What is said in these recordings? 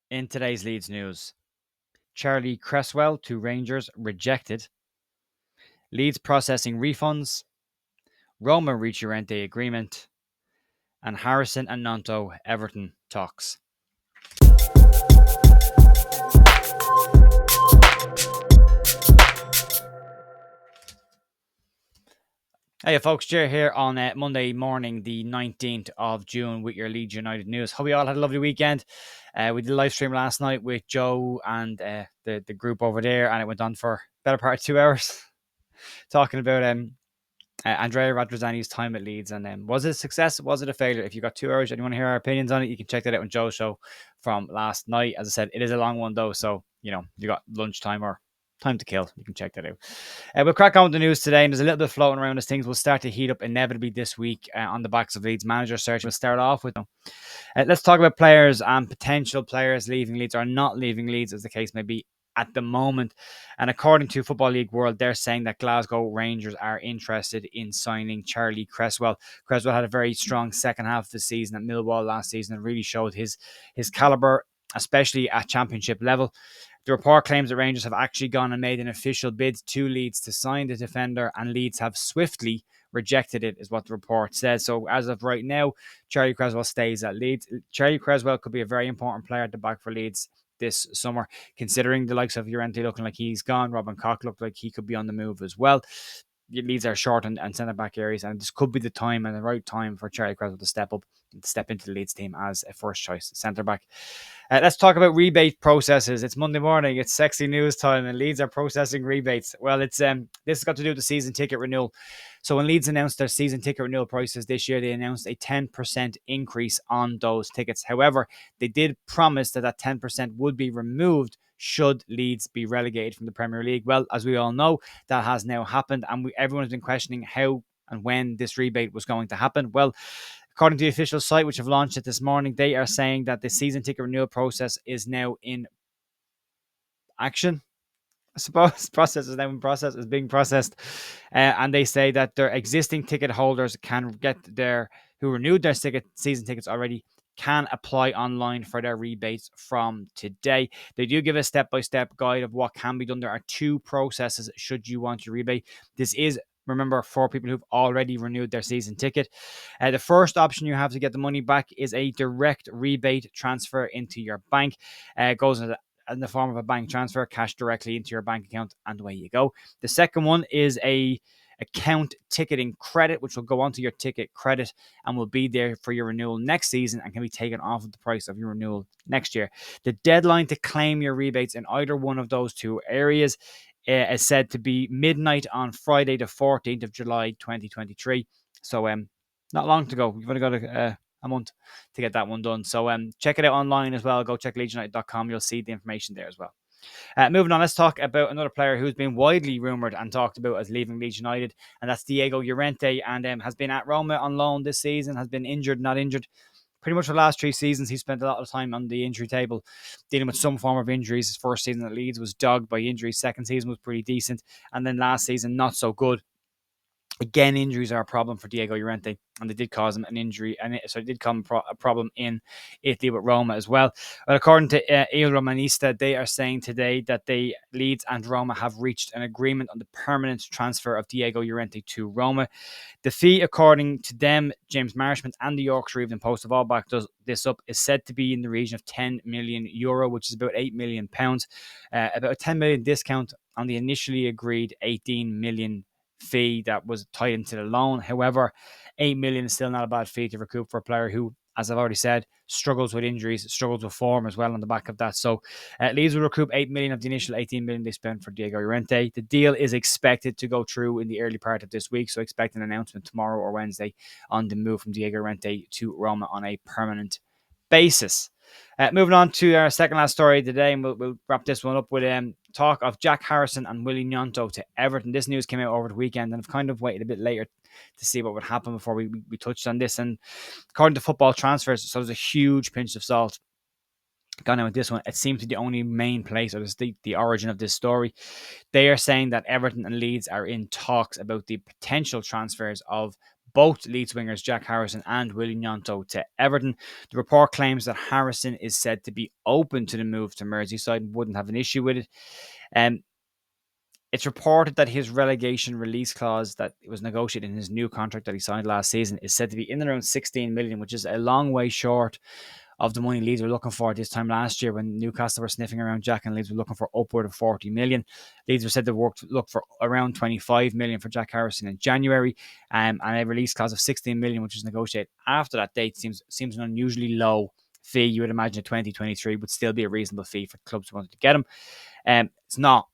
In today's Leeds news, Charlie Cresswell to Rangers rejected, Leeds processing refunds, Roma reach Llorente agreement, and Harrison and Gnonto Everton talks. Hey folks, Jer here on Monday morning, the 19th of June with your Leeds United news. Hope you all had a lovely weekend. We did a live stream last night with Joe and the group over there, and it went on for a better part of 2 hours talking about Andrea Radrizzani's time at Leeds. And was it a success? Was it a failure? If you got 2 hours and you want to hear our opinions on it, you can check that out on Joe's show from last night. As I said, it is a long one though, so you got lunchtime or time to kill. You can check that out. We'll crack on with the news today, and there's a little bit floating around as things will start to heat up inevitably this week on the backs of Leeds manager search. We'll start off with let's talk about players and potential players leaving Leeds or not leaving Leeds, as the case may be at the moment. And according to Football League World, they're saying that Glasgow Rangers are interested in signing Charlie Creswell. Creswell had a very strong second half of the season at Millwall last season and really showed his calibre, especially at championship level. The report claims that Rangers have actually gone and made an official bid to Leeds to sign the defender, and Leeds have swiftly rejected it, is what the report says. So as of right now, Charlie Creswell stays at Leeds. Charlie Creswell could be a very important player at the back for Leeds this summer, considering the likes of Llorente looking like he's gone. Robin Koch looked like he could be on the move as well. Leeds are short and centre-back areas, and this could be the time and the right time for Charlie Creswell to step up and step into the Leeds team as a first-choice centre-back. Let's talk about rebate processes. It's Monday morning. It's sexy news time, and Leeds are processing rebates. Well, it's this has got to do with the season ticket renewal. So when Leeds announced their season ticket renewal prices this year, they announced a 10% increase on those tickets. However, they did promise that 10% would be removed should Leeds be relegated from the Premier League. Well, as we all know, that has now happened, and everyone's been questioning how and when this rebate was going to happen. Well, according to the official site, which have launched it this morning, they are saying that the season ticket renewal process is now in action. I suppose process is now in process, is being processed, and they say that their existing ticket holders can get who renewed their season tickets already can apply online for their rebates from today. They do give a step-by-step guide of what can be done. There are two processes should you want your rebate. This is, remember, for people who've already renewed their season ticket. The first option you have to get the money back is a direct rebate transfer into your bank. It goes in the form of a bank transfer, cash directly into your bank account, and away you go. The second one is a account ticketing credit, which will go onto your ticket credit and will be there for your renewal next season and can be taken off of the price of your renewal next year. The deadline to claim your rebates in either one of those two areas is said to be midnight on Friday, the 14th of July, 2023. So not long to go. You've only got a month to get that one done. So check it out online as well. Go check leedsunited.com. You'll see the information there as well. Moving on, let's talk about another player who's been widely rumoured and talked about as leaving Leeds United, and that's Diego Llorente, and has been at Roma on loan this season, has been injured, not injured. Pretty much the last 3 seasons, he spent a lot of time on the injury table dealing with some form of injuries. His first season at Leeds was dogged by injuries. Second season was pretty decent. And then last season, not so good. Again, injuries are a problem for Diego Llorente, and they did cause him an injury, and so it did come a problem in Italy with Roma as well. But according to Il Romanista, they are saying today that Leeds and Roma have reached an agreement on the permanent transfer of Diego Llorente to Roma. The fee, according to them, James Marshman and the Yorkshire Evening Post have all backed this up, is said to be in the region of €10 million, which is about £8 million, about a 10 million discount on the initially agreed 18 million fee that was tied into the loan. However, 8 million is still not a bad fee to recoup for a player who, as I've already said, struggles with injuries, struggles with form as well on the back of that. So Leeds will recoup 8 million of the initial 18 million they spent for Diego Llorente. The deal is expected to go through in the early part of this week, so expect an announcement tomorrow or Wednesday on the move from Diego Llorente to Roma on a permanent basis. Moving on to our second last story today, and we'll wrap this one up with talk of Jack Harrison and Willie Gnonto to Everton. This news came out over the weekend, and I've kind of waited a bit later to see what would happen before we touched on this. And according to Football Transfers, so there's a huge pinch of salt gone out with this one. It seems to be the only main place, or the origin of this story. They are saying that Everton and Leeds are in talks about the potential transfers of both Leeds wingers Jack Harrison and Willie Gnonto to Everton. The report claims that Harrison is said to be open to the move to Merseyside and wouldn't have an issue with it. It's reported that his relegation release clause that was negotiated in his new contract that he signed last season is said to be in and around 16 million, which is a long way short of the money Leeds were looking for this time last year when Newcastle were sniffing around Jack and Leeds were looking for upward of 40 million. Leeds were said to look for around 25 million for Jack Harrison in January, and a release clause of 16 million, which was negotiated after that date, seems an unusually low fee. You would imagine a 2023 would still be a reasonable fee for clubs who wanted to get him. It's not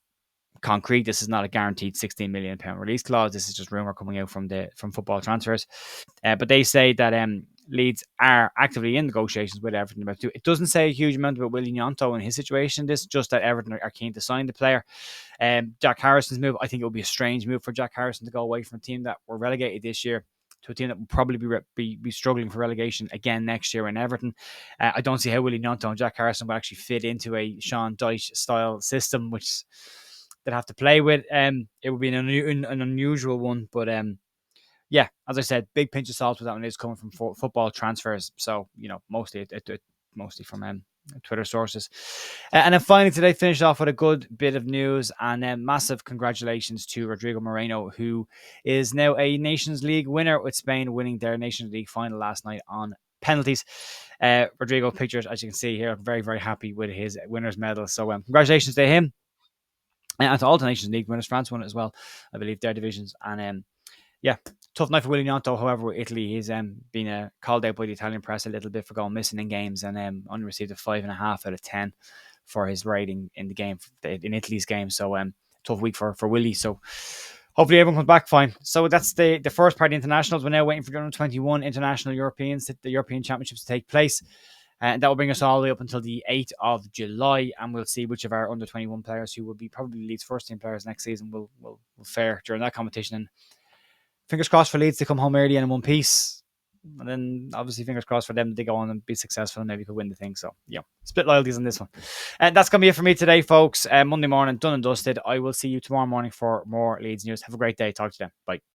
concrete. This is not a guaranteed £16 million release clause. This is just rumor coming out from football transfers. But they say that Leeds are actively in negotiations with Everton about it. It doesn't say a huge amount about Willie Gnonto and his situation. This just that Everton are keen to sign the player. Jack Harrison's move, I think it would be a strange move for Jack Harrison to go away from a team that were relegated this year to a team that will probably be struggling for relegation again next year in Everton. I don't see how Willie Gnonto and Jack Harrison will actually fit into a Sean Dyche style system, which they'd have to play with. It would be an unusual one, but yeah, as I said, big pinch of salt with that one is coming from football transfers. So, mostly from Twitter sources. And then finally today, finished off with a good bit of news and massive congratulations to Rodrigo Moreno, who is now a Nations League winner with Spain winning their Nations League final last night on penalties. Rodrigo pictures, as you can see here, very, very happy with his winner's medal. So congratulations to him. And to all the Nations League winners. France won it as well, I believe, their divisions. And yeah, tough night for Willie Gnonto. However, with Italy, he's been called out by the Italian press a little bit for going missing in games and only received a 5.5 out of 10 for his rating in the game, in Italy's game. So tough week for Willie. So hopefully everyone comes back fine. So that's the first part of the internationals. We're now waiting for the under 21 international Europeans, the European Championships to take place. And that will bring us all the way up until the 8th of July. And we'll see which of our under 21 players who will be probably Leeds first team players next season will fare during that competition. And fingers crossed for Leeds to come home early and in one piece. And then obviously fingers crossed for them that they go on and be successful and maybe could win the thing. So yeah, split loyalties on this one. And that's going to be it for me today, folks. Monday morning, done and dusted. I will see you tomorrow morning for more Leeds news. Have a great day. Talk to them. Bye.